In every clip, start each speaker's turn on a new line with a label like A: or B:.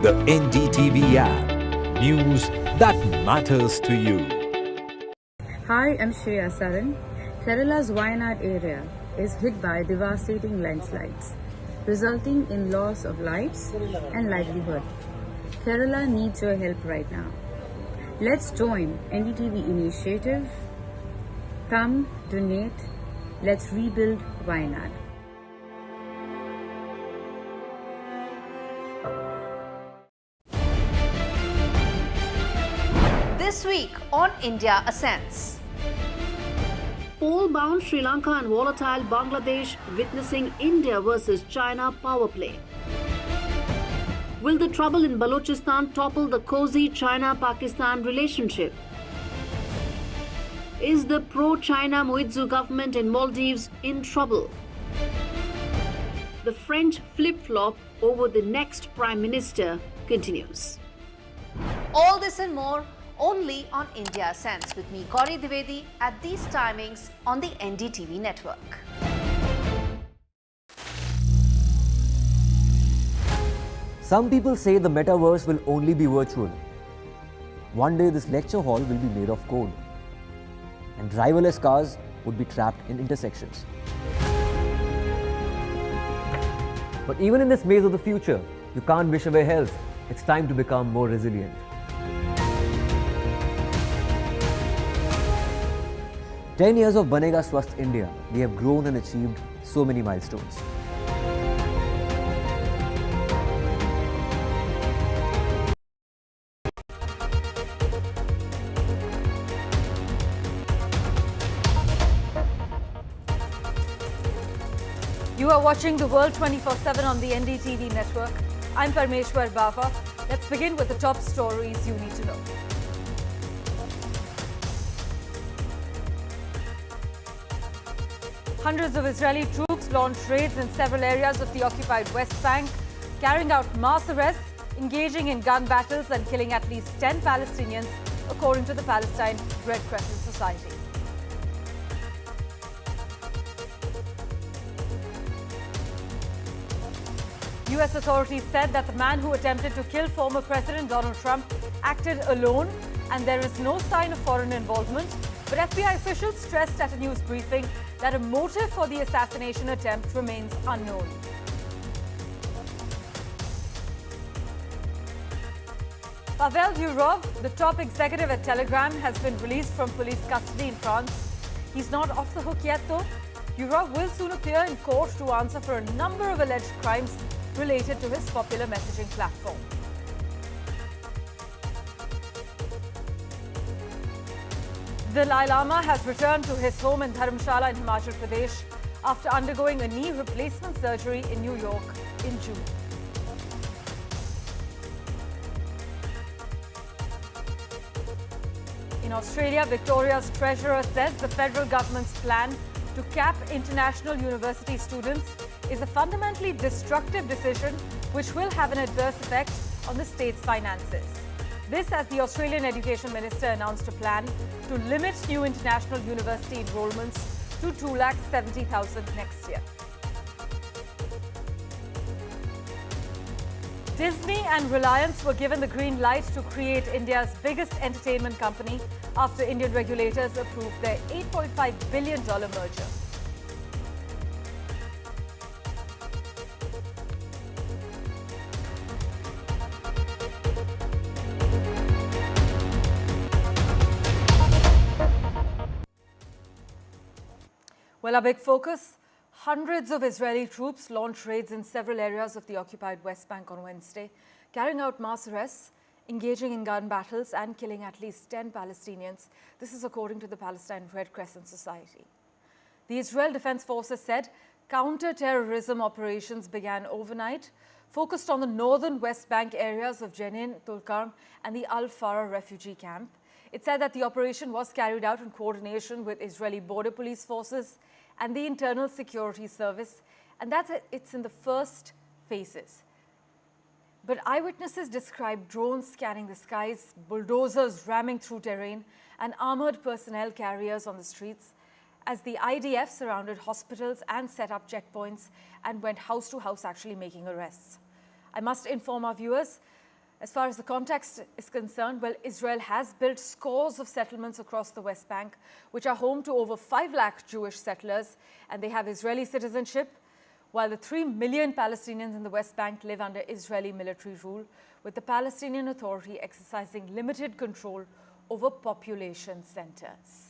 A: The NDTV app. News that matters to you.
B: Hi, I'm Shreya Saran. Kerala's Wayanad area is hit by devastating landslides, resulting in loss of lives and livelihood. Kerala needs your help right now. Let's join NDTV initiative. Come, donate. Let's rebuild Wayanad.
C: This week on India Ascends.
D: Pole-bound Sri Lanka and volatile Bangladesh witnessing India versus China power play. Will the trouble in Balochistan topple the cozy China-Pakistan relationship? Is the pro-China Muizzu government in Maldives in trouble? The French flip-flop over the next Prime Minister continues.
C: All this and more only on India Ascends with me, Gauri Dwivedi, at these timings on the NDTV network.
E: Some people say the metaverse will only be virtual. One day this lecture hall will be made of code, and driverless cars would be trapped in intersections. But even in this maze of the future, you can't wish away health. It's time to become more resilient. 10 years of Banega Swasth India, we have grown and achieved so many milestones.
F: You are watching The World 24/7 on the NDTV network. I'm Parmeshwar Bava. Let's begin with the top stories you need to know. Hundreds of Israeli troops launched raids in several areas of the occupied West Bank, carrying out mass arrests, engaging in gun battles and killing at least 10 Palestinians, according to the Palestine Red Crescent Society. US authorities said that the man who attempted to kill former President Donald Trump acted alone and there is no sign of foreign involvement. But FBI officials stressed at a news briefing that a motive for the assassination attempt remains unknown. Pavel Durov, the top executive at Telegram, has been released from police custody in France. He's not off the hook yet, though. Durov will soon appear in court to answer for a number of alleged crimes related to his popular messaging platform. The Dalai Lama has returned to his home in Dharamshala in Himachal Pradesh after undergoing a knee replacement surgery in New York in June. In Australia, Victoria's Treasurer says the federal government's plan to cap international university students is a fundamentally destructive decision which will have an adverse effect on the state's finances. This as the Australian Education Minister announced a plan to limit new international university enrolments to 270,000 next year. Disney and Reliance were given the green light to create India's biggest entertainment company after Indian regulators approved their $8.5 billion merger. Well, our big focus, hundreds of Israeli troops launched raids in several areas of the occupied West Bank on Wednesday, carrying out mass arrests, engaging in gun battles and killing at least 10 Palestinians. This is according to the Palestine Red Crescent Society. The Israel Defense Forces said counter-terrorism operations began overnight, focused on the northern West Bank areas of Jenin, Tulkarm and the Al-Farah refugee camp. It said that the operation was carried out in coordination with Israeli border police forces and the Internal Security Service, and it's in the first phases. But eyewitnesses described drones scanning the skies, bulldozers ramming through terrain, and armored personnel carriers on the streets as the IDF surrounded hospitals and set up checkpoints and went house to house actually making arrests. I must inform our viewers As far as the context is concerned, well, Israel has built scores of settlements across the West Bank, which are home to over 5 lakh Jewish settlers, and they have Israeli citizenship, while the 3 million Palestinians in the West Bank live under Israeli military rule, with the Palestinian Authority exercising limited control over population centers.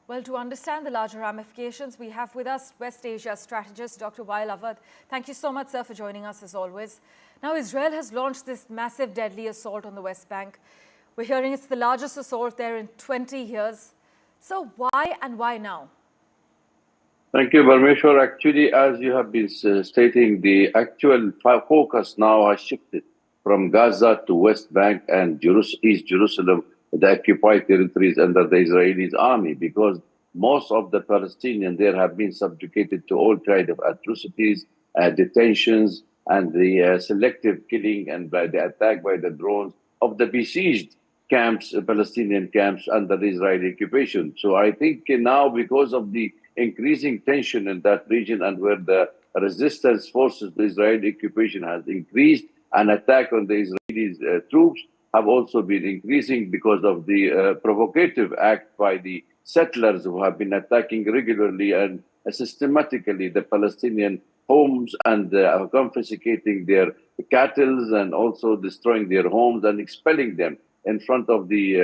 F: Well, to understand the larger ramifications, we have with us West Asia strategist Dr. Wael Awad. Thank you so much, sir, for joining us as always. Now, Israel has launched this massive, deadly assault on the West Bank. We're hearing it's the largest assault there in 20 years. So why and why now?
G: Thank you, Parmeshwar. Actually, as you have been stating, the actual focus now has shifted from Gaza to West Bank and East Jerusalem, the occupied territories under the Israeli army, because most of the Palestinians there have been subjugated to all kinds of atrocities, detentions, and the selective killing and by the attack by the drones of the besieged camps, Palestinian camps under the Israeli occupation. So I think now, because of the increasing tension in that region and where the resistance forces, the Israeli occupation has increased, an attack on the Israeli troops have also been increasing because of the provocative act by the settlers who have been attacking regularly and systematically the Palestinian homes and confiscating their cattle and also destroying their homes and expelling them in front of the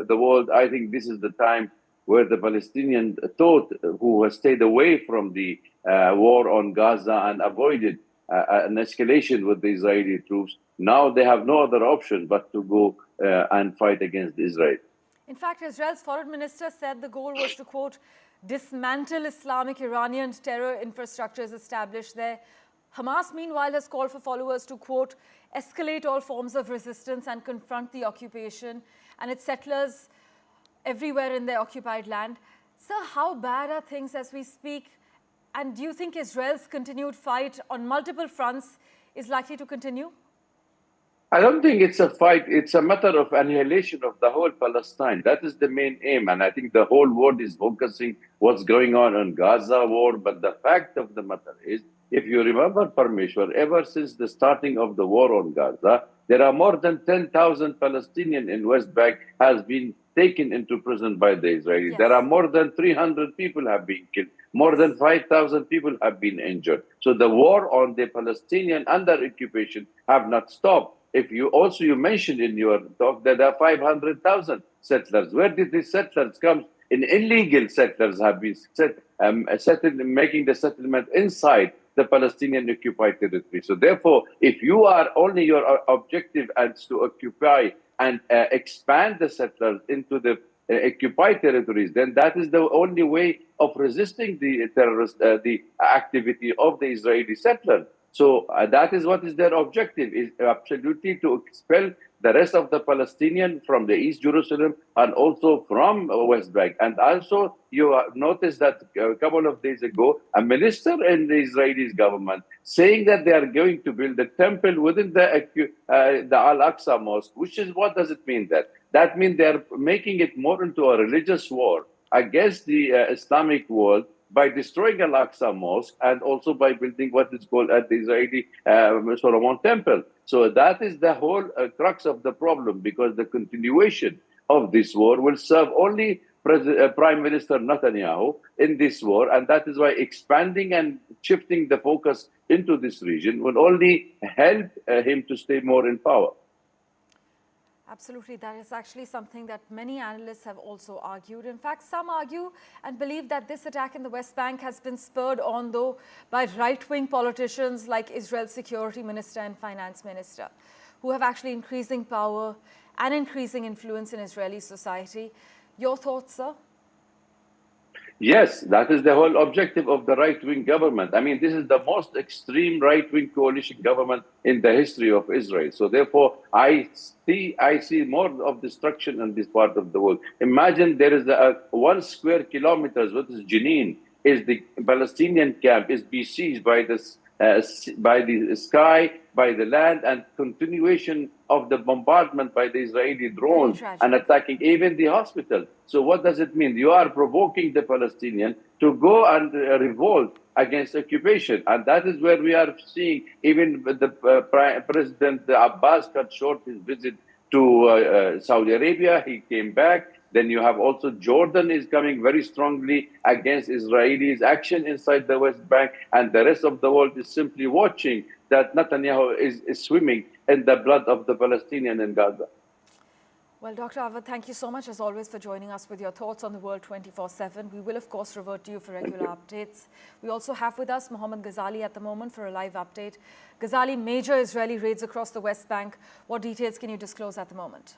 G: world. I think this is the time where the Palestinians thought, who has stayed away from the war on Gaza and avoided an escalation with the Israeli troops, now they have no other option but to go and fight against Israel.
F: In fact, Israel's foreign minister said the goal was to, quote, dismantle Islamic Iranian terror infrastructures established there. Hamas, meanwhile, has called for followers to, quote, escalate all forms of resistance and confront the occupation and its settlers everywhere in their occupied land. So how bad are things as we speak? And do you think Israel's continued fight on multiple fronts is likely to continue?
G: I don't think it's a fight. It's a matter of annihilation of the whole Palestine. That is the main aim. And I think the whole world is focusing what's going on in Gaza war. But the fact of the matter is, if you remember, Parmeshwar, ever since the starting of the war on Gaza, there are more than 10,000 Palestinians in West Bank has been taken into prison by the Israelis. Yes. There are more than 300 people have been killed. More than 5,000 people have been injured. So the war on the Palestinian under occupation have not stopped. If you also, you mentioned in your talk that there are 500,000 settlers. Where did these settlers come? In illegal settlers have been making the settlement inside the Palestinian occupied territory. So therefore, if you are only your objective is to occupy and expand the settlers into the occupied territories, then that is the only way of resisting the terrorist, the activity of the Israeli settlers. So that is what is their objective, is absolutely to expel the rest of the Palestinian from the East Jerusalem and also from West Bank. And also you noticed that a couple of days ago, a minister in the Israeli government saying that they are going to build a temple within the Al-Aqsa Mosque, which is, what does it mean that? That means they are making it more into a religious war against the Islamic world, by destroying Al-Aqsa Mosque and also by building what is called the Israeli Solomon Temple. So that is the whole crux of the problem, because the continuation of this war will serve only Prime Minister Netanyahu in this war, and that is why expanding and shifting the focus into this region will only help him to stay more in power.
F: Absolutely. That is actually something that many analysts have also argued. In fact, some argue and believe that this attack in the West Bank has been spurred on, though, by right-wing politicians like Israel's security minister and finance minister, who have actually increasing power and increasing influence in Israeli society. Your thoughts, sir?
G: Yes, that is the whole objective of the right-wing government. I mean, this is the most extreme right-wing coalition government in the history of Israel. So therefore, I see more of destruction in this part of the world. Imagine there is 1 square kilometers, what is Jenin, is the Palestinian camp, is besieged by this by the sky, by the land, and continuation of the bombardment by the Israeli drones and attacking even the hospital. So what does it mean? You are provoking the Palestinian to go and revolt against occupation. And that is where we are seeing even the President Abbas cut short his visit to Saudi Arabia. He came back. Then you have also Jordan is coming very strongly against Israelis' action inside the West Bank, and the rest of the world is simply watching that Netanyahu is swimming in the blood of the Palestinian in Gaza.
F: Well, Dr. Awad, thank you so much as always for joining us with your thoughts on the world 24/7. We will, of course, revert to you for regular updates. We also have with us Mohammad Ghazali at the moment for a live update. Ghazali, major Israeli raids across the West Bank. What details can you disclose at the moment?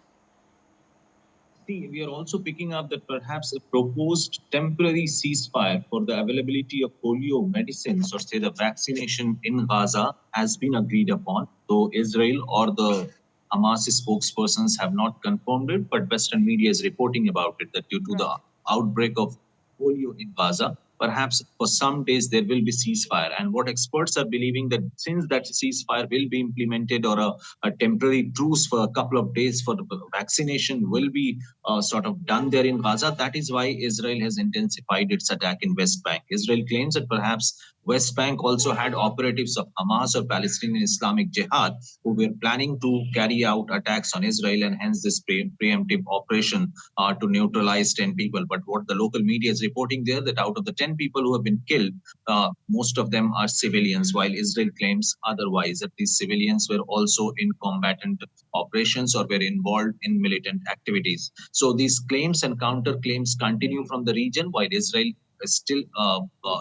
H: We are also picking up that perhaps a proposed temporary ceasefire for the availability of polio medicines, or say the vaccination in Gaza, has been agreed upon. Though Israel or the Hamas spokespersons have not confirmed it, but Western media is reporting about it, that due to the outbreak of polio in Gaza, perhaps for some days there will be ceasefire. And what experts are believing, that since that ceasefire will be implemented, or a temporary truce for a couple of days for the vaccination will be sort of done there in Gaza, that is why Israel has intensified its attack in West Bank. Israel claims that perhaps West Bank also had operatives of Hamas or Palestinian Islamic Jihad who were planning to carry out attacks on Israel, and hence this preemptive operation to neutralize 10 people. But what the local media is reporting there, that out of the 10 people who have been killed, most of them are civilians, while Israel claims otherwise, that these civilians were also in combatant operations or were involved in militant activities. So these claims and counterclaims continue from the region, while Israel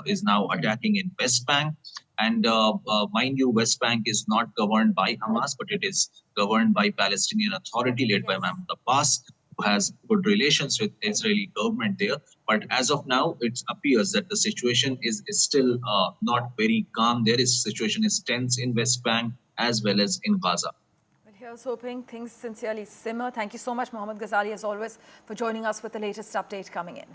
H: is now attacking in West Bank. And mind you, West Bank is not governed by Hamas, but it is governed by Palestinian Authority led by Mahmoud Abbas, who has good relations with Israeli government there. But as of now, it appears that the situation is still not very calm. There is situation is tense in West Bank as well as in Gaza.
F: Well, here's hoping things sincerely simmer. Thank you so much, Mohammad Ghazali, as always, for joining us with the latest update coming in.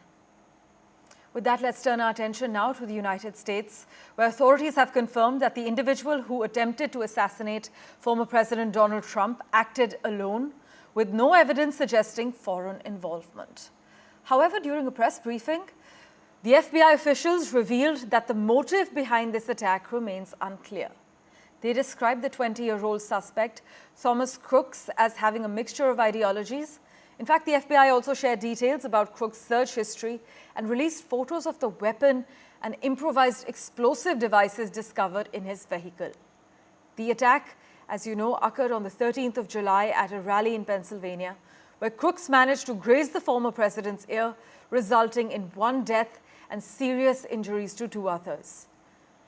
F: With that, let's turn our attention now to the United States, where authorities have confirmed that the individual who attempted to assassinate former President Donald Trump acted alone, with no evidence suggesting foreign involvement. However, during a press briefing, the FBI officials revealed that the motive behind this attack remains unclear. They described the 20-year-old suspect, Thomas Crooks, as having a mixture of ideologies. In fact, the FBI also shared details about Crooks' search history and released photos of the weapon and improvised explosive devices discovered in his vehicle. The attack, as you know, occurred on the 13th of July at a rally in Pennsylvania, where Crooks managed to graze the former president's ear, resulting in one death and serious injuries to 2 others.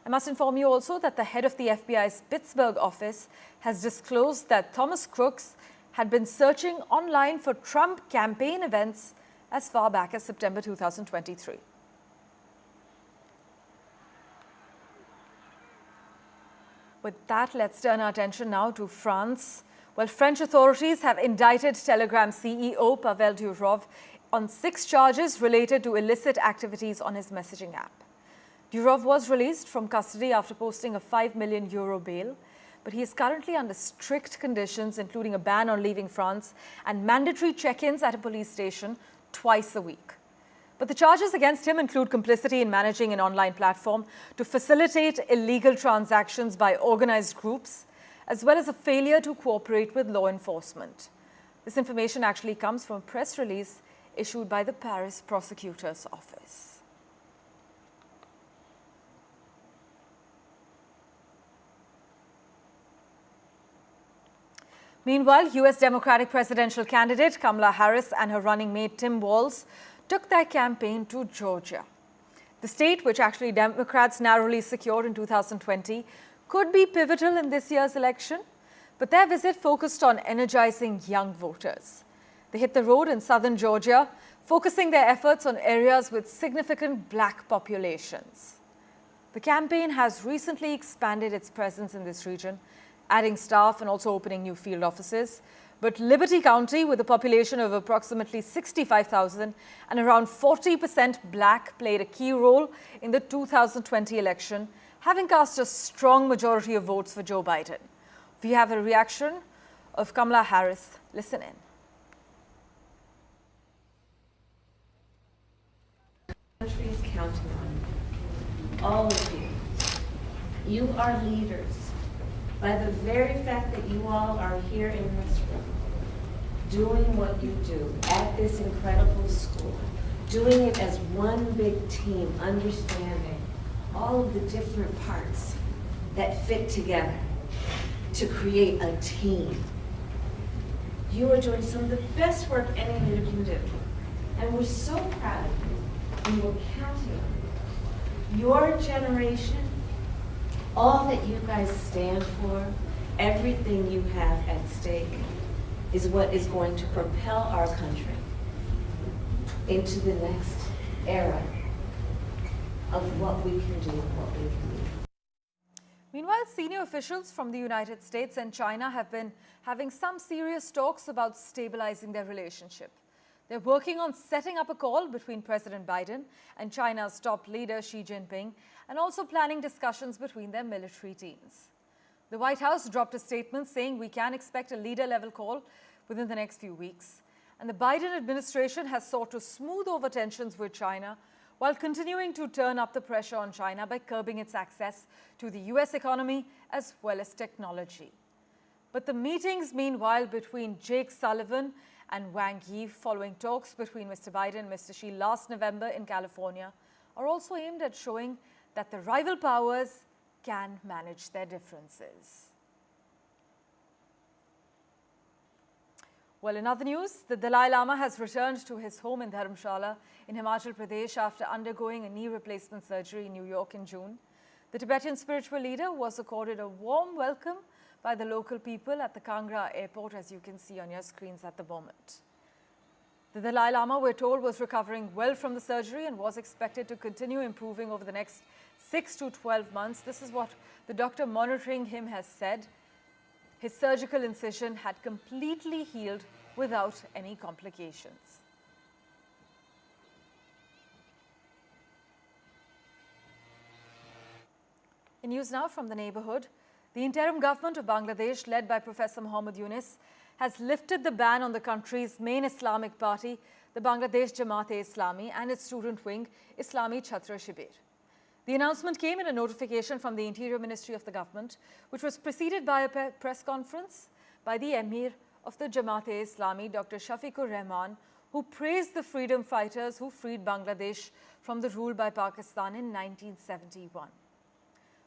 F: I must inform you also that the head of the FBI's Pittsburgh office has disclosed that Thomas Crooks had been searching online for Trump campaign events as far back as September 2023. With that, let's turn our attention now to France. Well, French authorities have indicted Telegram CEO Pavel Durov on 6 charges related to illicit activities on his messaging app. Durov was released from custody after posting a €5 million bail, but he is currently under strict conditions, including a ban on leaving France and mandatory check-ins at a police station twice a week. But the charges against him include complicity in managing an online platform to facilitate illegal transactions by organized groups, as well as a failure to cooperate with law enforcement. This information actually comes from a press release issued by the Paris prosecutor's office. Meanwhile, U.S. Democratic presidential candidate Kamala Harris and her running mate Tim Walz took their campaign to Georgia. The state, which actually Democrats narrowly secured in 2020, could be pivotal in this year's election, but their visit focused on energizing young voters. They hit the road in southern Georgia, focusing their efforts on areas with significant black populations. The campaign has recently expanded its presence in this region, adding staff and also opening new field offices. But Liberty County, with a population of approximately 65,000 and around 40% black, played a key role in the 2020 election, having cast a strong majority of votes for Joe Biden. We have a reaction of Kamala Harris. Listen in.
I: The country is counting on you, all of you. You are leaders. By the very fact that you all are here in this room, doing what you do at this incredible school, doing it as one big team, understanding all of the different parts that fit together to create a team. You are doing some of the best work any leader can do. And we're so proud of you, and we're counting on you. Your generation, all that you guys stand for, everything you have at stake, is what is going to propel our country into the next era of what we can do and what we can be.
F: Meanwhile, senior officials from the United States and China have been having some serious talks about stabilizing their relationship. They're working on setting up a call between President Biden and China's top leader Xi Jinping, and also planning discussions between their military teams. The White House dropped a statement saying we can expect a leader-level call within the next few weeks. And the Biden administration has sought to smooth over tensions with China while continuing to turn up the pressure on China by curbing its access to the US economy as well as technology. But the meetings, meanwhile, between Jake Sullivan and Wang Yi following talks between Mr. Biden and Mr. Xi last November in California are also aimed at showing that the rival powers can manage their differences. Well, in other news, the Dalai Lama has returned to his home in Dharamshala in Himachal Pradesh after undergoing a knee replacement surgery in New York in June. The Tibetan spiritual leader was accorded a warm welcome by the local people at the Kangra airport, as you can see on your screens at the moment. The Dalai Lama, we're told, was recovering well from the surgery and was expected to continue improving over the next 6 to 12 months. This is what the doctor monitoring him has said. His surgical incision had completely healed without any complications. In news now from the neighborhood, the interim government of Bangladesh, led by Professor Muhammad Yunus, has lifted the ban on the country's main Islamic party, the Bangladesh Jamaat-e-Islami, and its student wing, Islami Chhatra Shibir. The announcement came in a notification from the Interior Ministry of the government, which was preceded by a press conference by the Emir of the Jamaat-e-Islami, Dr. Shafiqur Rahman, who praised the freedom fighters who freed Bangladesh from the rule by Pakistan in 1971.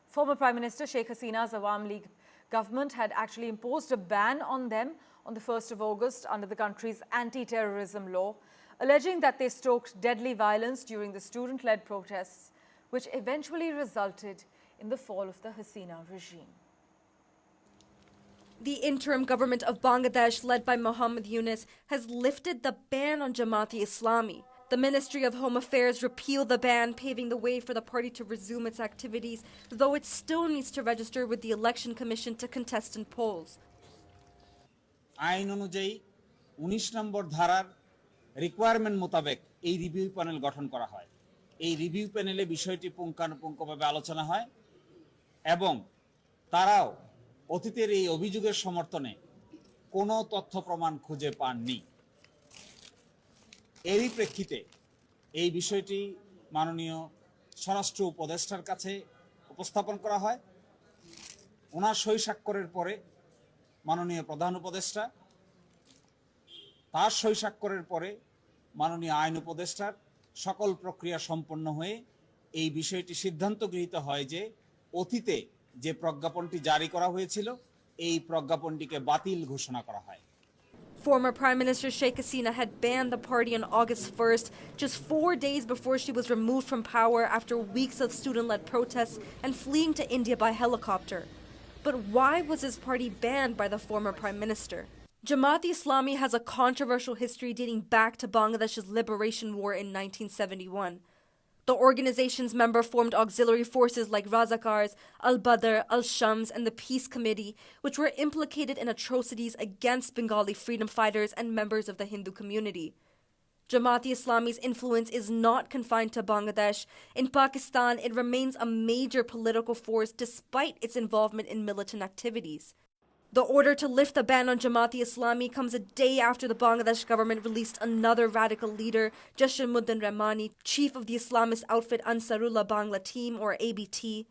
F: Former Prime Minister Sheikh Hasina's Awam League government had actually imposed a ban on them on the 1st of August under the country's anti-terrorism law, alleging that they stoked deadly violence during the student-led protests, which eventually resulted in the fall of the Hasina regime.
J: The interim government of Bangladesh, led by Muhammad Yunus, has lifted the ban on Jamaat-e-Islami. The Ministry of Home Affairs repealed the ban, paving the way for the party to resume its activities, though it still needs to register with the Election Commission to contest in polls.
K: আইন অনুযায়ী 19 নম্বর ধারার requirement মোতাবেক এই review panel গঠন করা হয়। এই review প্যানেলে বিষয়টি পুঙ্খানুপুঙ্খভাবে আলোচনা হয় এবং তারাও অতীতের এই অভিযোগের সমর্থনে কোনো তথ্য প্রমাণ খুঁজে পাননি। এরই প্রেক্ষিতে এই বিষয়টি মাননীয় স্বরাষ্ট্র উপদেষ্টার কাছে উপস্থাপন করা হয়। ওনার সই স্বাক্ষরের পরে মাননীয় প্রধান উপদেষ্টা, তার সই স্বাক্ষরের পরে মাননীয় আইন উপদেষ্টার সকল প্রক্রিয়া সম্পন্ন হয়ে এই বিষয়টি সিদ্ধান্ত গৃহীত হয় যে অতীতে যে প্রজ্ঞাপনটি জারি করা হয়েছিল এই প্রজ্ঞাপনটিকে বাতিল ঘোষণা করা হয়।
J: Former Prime Minister Sheikh Hasina had banned the party on August 1st, just 4 days before she was removed from power after weeks of student-led protests and fleeing to India by helicopter. But why was his party banned by the former Prime Minister? Jamaat-e-Islami has a controversial history dating back to Bangladesh's liberation war in 1971. The organization's member formed auxiliary forces like Razakars, Al-Badr, Al-Shams, and the Peace Committee, which were implicated in atrocities against Bengali freedom fighters and members of the Hindu community. Jamaat-e-Islami's influence is not confined to Bangladesh. In Pakistan, it remains a major political force despite its involvement in militant activities. The order to lift the ban on Jamaat-e-Islami comes a day after the Bangladesh government released another radical leader, Jashimuddin Rahmani, chief of the Islamist outfit Ansarullah Bangla Team, or ABT.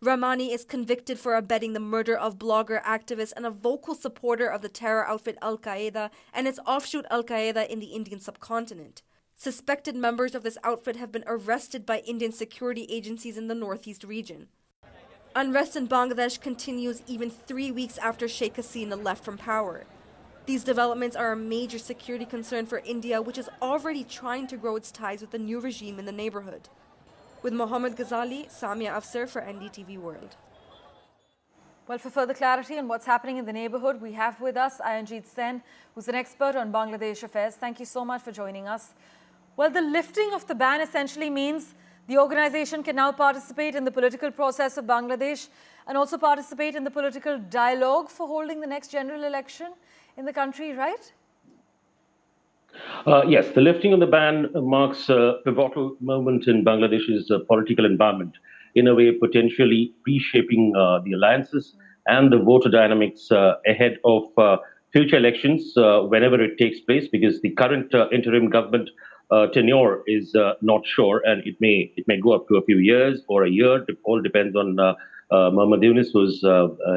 J: Rahmani is convicted for abetting the murder of blogger, activist, and a vocal supporter of the terror outfit Al-Qaeda and its offshoot Al-Qaeda in the Indian subcontinent. Suspected members of this outfit have been arrested by Indian security agencies in the northeast region. Unrest in Bangladesh continues even 3 weeks after Sheikh Hasina left from power. These developments are a major security concern for India, which is already trying to grow its ties with the new regime in the neighborhood. With Mohammad Ghazali, Samia Afsar for NDTV World.
F: Well, for further clarity on what's happening in the neighborhood, we have with us Ayanjeet Sen, who's an expert on Bangladesh affairs. Thank you so much for joining us. Well, the lifting of the ban essentially means the organization can now participate in the political process of Bangladesh and also participate in the political dialogue for holding the next general election in the country, right?
L: Yes, the lifting of the ban marks a pivotal moment in Bangladesh's political environment, in a way potentially reshaping the alliances and the voter dynamics ahead of future elections whenever it takes place, because the current interim government tenure is not sure, and it may go up to a few years or a year. It all depends on Muhammad Yunus, who's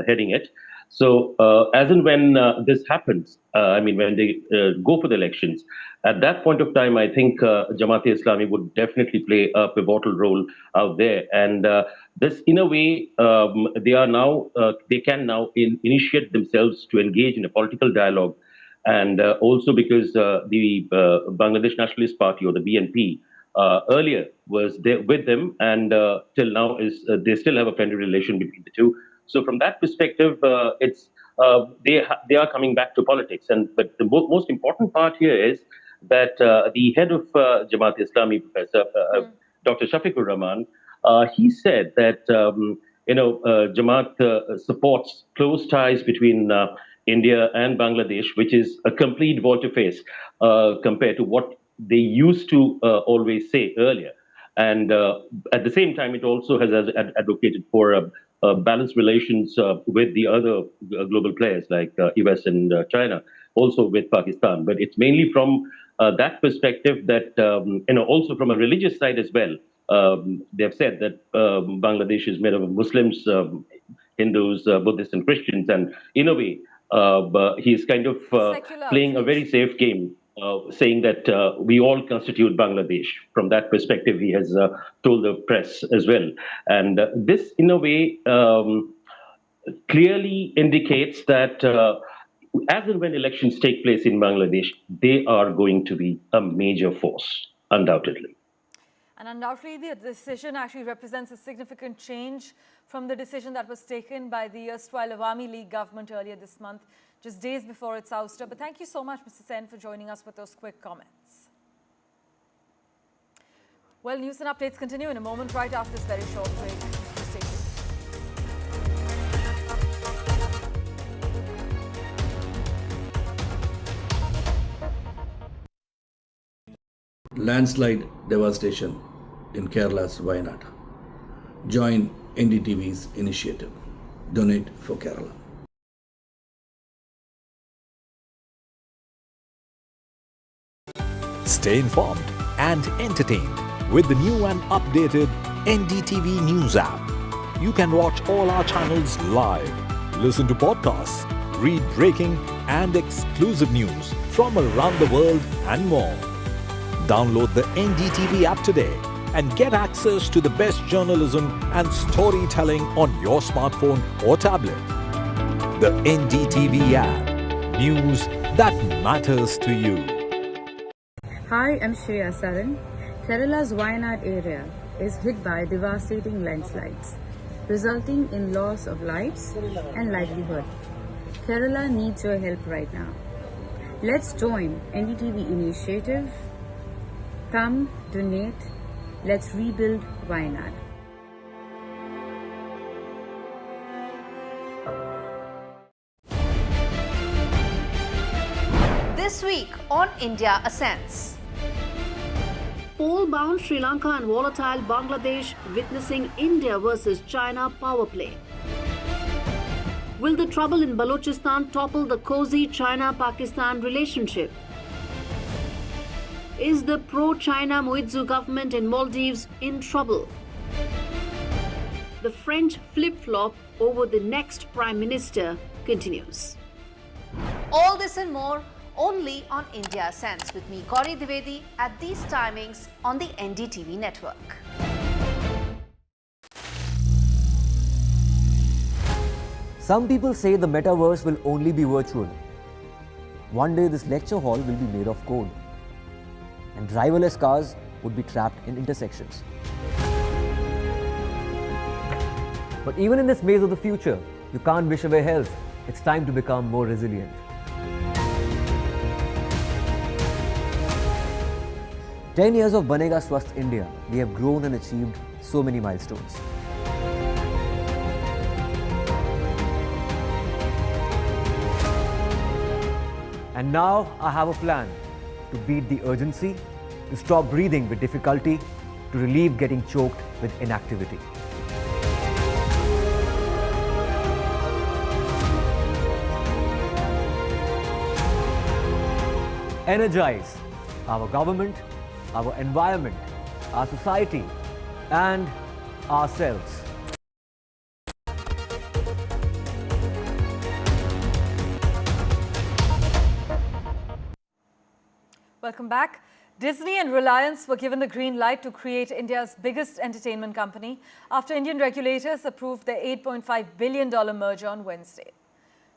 L: heading it. So as and when this happens, when they go for the elections, at that point of time, I think Jamaat-e-Islami would definitely play a pivotal role out there. And this, in a way, they can now initiate themselves to engage in a political dialogue. And also because the Bangladesh Nationalist Party, or the BNP, earlier was there with them, and till now they still have a friendly relation between the two. So from that perspective, they are coming back to politics. But the most important part here is that the head of Jamaat-e-Islami, Professor Dr. Shafiqur Rahman, he said that Jamaat supports close ties between India and Bangladesh, which is a complete volte-face compared to what they used to always say earlier. And at the same time, it also has advocated for balanced relations with the other global players like US and China, also with Pakistan. But it's mainly from that perspective that, also from a religious side as well, they've said that Bangladesh is made of Muslims, Hindus, Buddhists, and Christians. And in a way, he's kind of playing a very safe game, saying that we all constitute Bangladesh. From that perspective, he has told the press as well. And this, in a way, clearly indicates that as and when elections take place in Bangladesh, they are going to be a major force, undoubtedly.
F: And undoubtedly, the decision actually represents a significant change from the decision that was taken by the erstwhile Awami League government earlier this month, just days before its ouster. But thank you so much, Mr. Sen, for joining us with those quick comments. Well, news and updates continue in a moment, right after this very short break. Stay tuned.
M: Landslide devastation in Kerala's Wayanad. Join NDTV's initiative. Donate for Kerala.
A: Stay informed and entertained with the new and updated NDTV News app. You can watch all our channels live, listen to podcasts, read breaking and exclusive news from around the world and more. Download the NDTV app today and get access to the best journalism and storytelling on your smartphone or tablet. The NDTV app. News that matters to you.
B: Hi, I'm Shreya Saran. Kerala's Wayanad area is hit by devastating landslides, resulting in loss of lives and livelihood. Kerala needs your help right now. Let's join NDTV initiative. Come, donate. Let's rebuild Wayanad.
C: This week on India Ascends.
D: Pole-bound Sri Lanka and volatile Bangladesh witnessing India versus China power play. Will the trouble in Balochistan topple the cozy China-Pakistan relationship? Is the pro-China Muizzu government in Maldives in trouble? The French flip-flop over the next Prime Minister continues.
C: All this and more only on India Sense with me, Gauri Dwivedi, at these timings on the NDTV network.
E: Some people say the metaverse will only be virtual. One day this lecture hall will be made of code, and driverless cars would be trapped in intersections. But even in this maze of the future, you can't wish away health. It's time to become more resilient. 10 years of Banega Swasth India, we have grown and achieved so many milestones. And now I have a plan to beat the urgency, to stop breathing with difficulty, to relieve getting choked with inactivity. Energize our government, our environment, our society, and ourselves.
F: Welcome back. Disney and Reliance were given the green light to create India's biggest entertainment company after Indian regulators approved their $8.5 billion merger on Wednesday.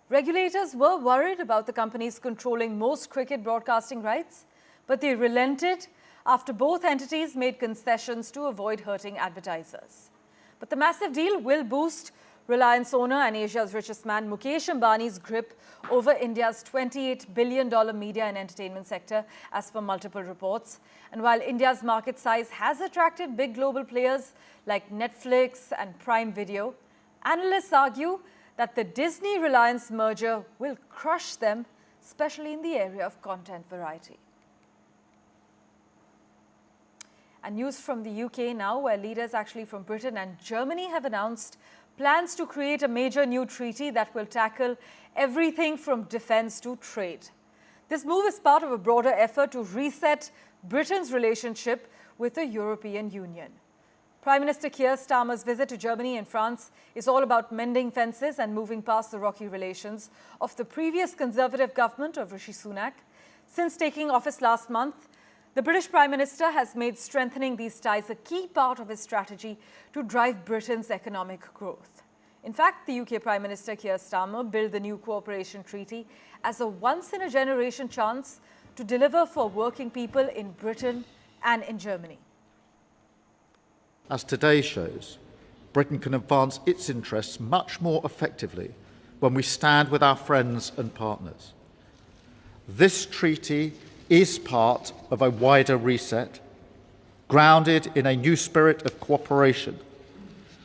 F: Regulators were worried about the companies controlling most cricket broadcasting rights, but they relented after both entities made concessions to avoid hurting advertisers. But the massive deal will boost Reliance owner and Asia's richest man Mukesh Ambani's grip over India's $28 billion media and entertainment sector, as per multiple reports. And while India's market size has attracted big global players like Netflix and Prime Video, analysts argue that the Disney-Reliance merger will crush them, especially in the area of content variety. And news from the UK now, where leaders actually from Britain and Germany have announced plans to create a major new treaty that will tackle everything from defense to trade. This move is part of a broader effort to reset Britain's relationship with the European Union. Prime Minister Keir Starmer's visit to Germany and France is all about mending fences and moving past the rocky relations of the previous Conservative government of Rishi Sunak. Since taking office last month, the British Prime Minister has made strengthening these ties a key part of his strategy to drive Britain's economic growth. In fact, the UK Prime Minister Keir Starmer billed the new cooperation treaty as a once-in-a-generation chance to deliver for working people in Britain and in Germany.
N: As today shows, Britain can advance its interests much more effectively when we stand with our friends and partners. This treaty is part of a wider reset, grounded in a new spirit of cooperation,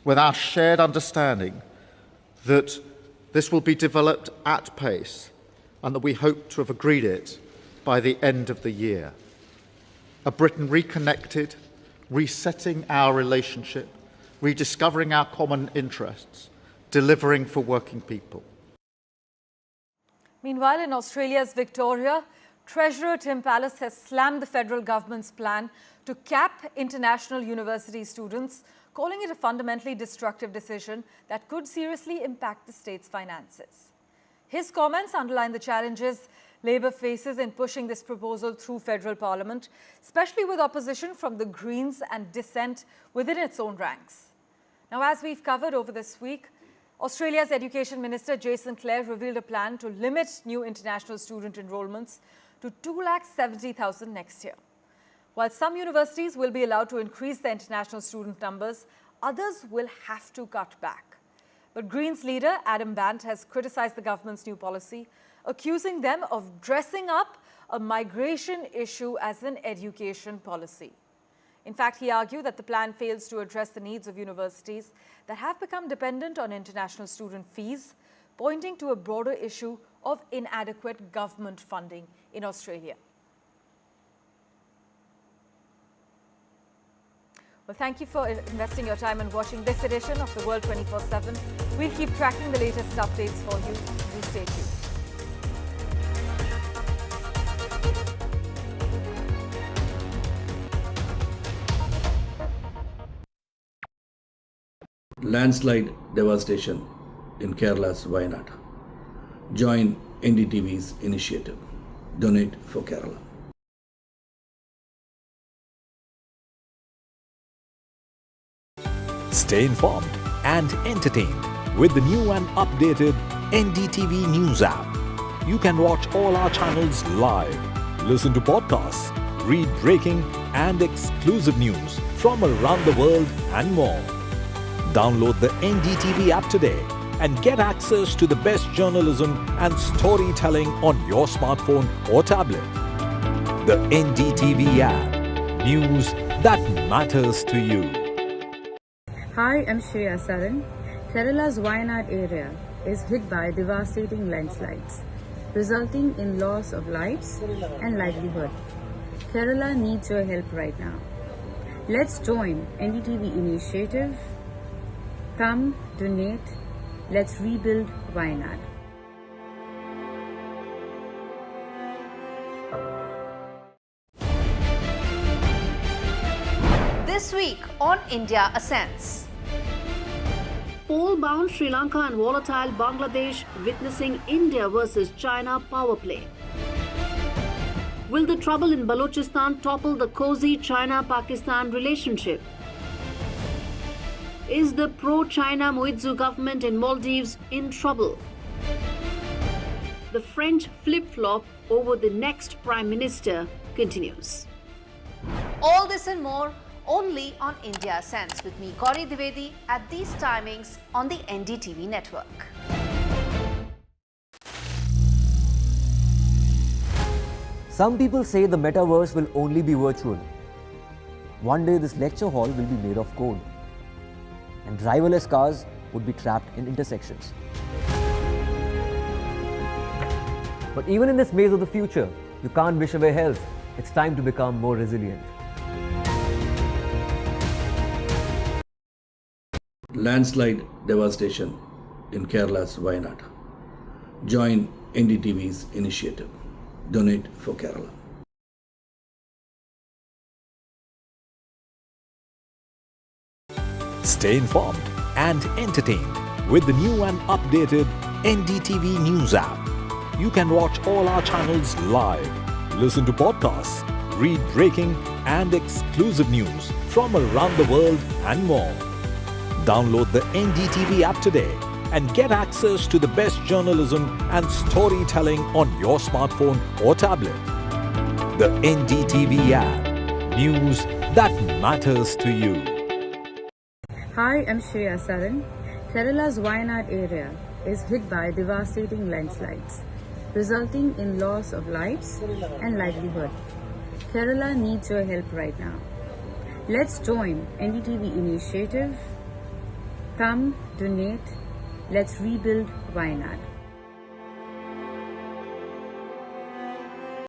N: with our shared understanding that this will be developed at pace and that we hope to have agreed it by the end of the year. A Britain reconnected, resetting our relationship, rediscovering our common interests, delivering for working people.
F: Meanwhile, in Australia's Victoria, Treasurer Tim Pallas has slammed the federal government's plan to cap international university students, calling it a fundamentally destructive decision that could seriously impact the state's finances. His comments underline the challenges Labour faces in pushing this proposal through federal parliament, especially with opposition from the Greens and dissent within its own ranks. Now, as we've covered over this week, Australia's Education Minister Jason Clare revealed a plan to limit new international student enrolments to 270,000 next year. While some universities will be allowed to increase their international student numbers, others will have to cut back. But Greens leader Adam Bant has criticised the government's new policy, accusing them of dressing up a migration issue as an education policy. In fact, he argued that the plan fails to address the needs of universities that have become dependent on international student fees, pointing to a broader issue of inadequate government funding in Australia. Well, thank you for investing your time and watching this edition of The World 24/7. We'll keep tracking the latest updates for you. Do stay tuned.
M: Landslide devastation in Kerala's Wayanad. Join NDTV's initiative. Donate for Kerala.
A: Stay informed and entertained with the new and updated NDTV News app. You can watch all our channels live, listen to podcasts, read breaking and exclusive news from around the world and more. Download the NDTV app today and get access to the best journalism and storytelling on your smartphone or tablet. The NDTV app. News that matters to you.
B: Hi, I'm Shreya Saran. Kerala's Wayanad area is hit by devastating landslides, resulting in loss of lives and livelihood. Kerala needs your help right now. Let's join NDTV initiative. Come, donate, let's rebuild Wayanad.
C: This week on India Ascents.
D: Pole-bound Sri Lanka and volatile Bangladesh witnessing India versus China power play. Will the trouble in Balochistan topple the cozy China-Pakistan relationship? Is the pro-China Muizzu government in Maldives in trouble? The French flip-flop over the next Prime Minister continues.
C: All this and more only on India Ascents with me, Gauri Dwivedi, at these timings on the NDTV network.
E: Some people say the metaverse will only be virtual. One day this lecture hall will be made of code, and driverless cars would be trapped in intersections. But even in this maze of the future, you can't wish away health. It's time to become more resilient.
M: Landslide devastation in Kerala's Wayanad. Join NDTV's initiative. Donate for Kerala.
A: Stay informed and entertained with the new and updated NDTV News app. You can watch all our channels live, listen to podcasts, read breaking and exclusive news from around the world and more. Download the NDTV app today and get access to the best journalism and storytelling on your smartphone or tablet. The NDTV app. News that matters to you.
B: Hi, I'm Shreya Saran. Kerala's Wayanad area is hit by devastating landslides, resulting in loss of lives and livelihood. Kerala needs your help right now. Let's join NDTV initiative. Come, donate, let's rebuild Wayanad.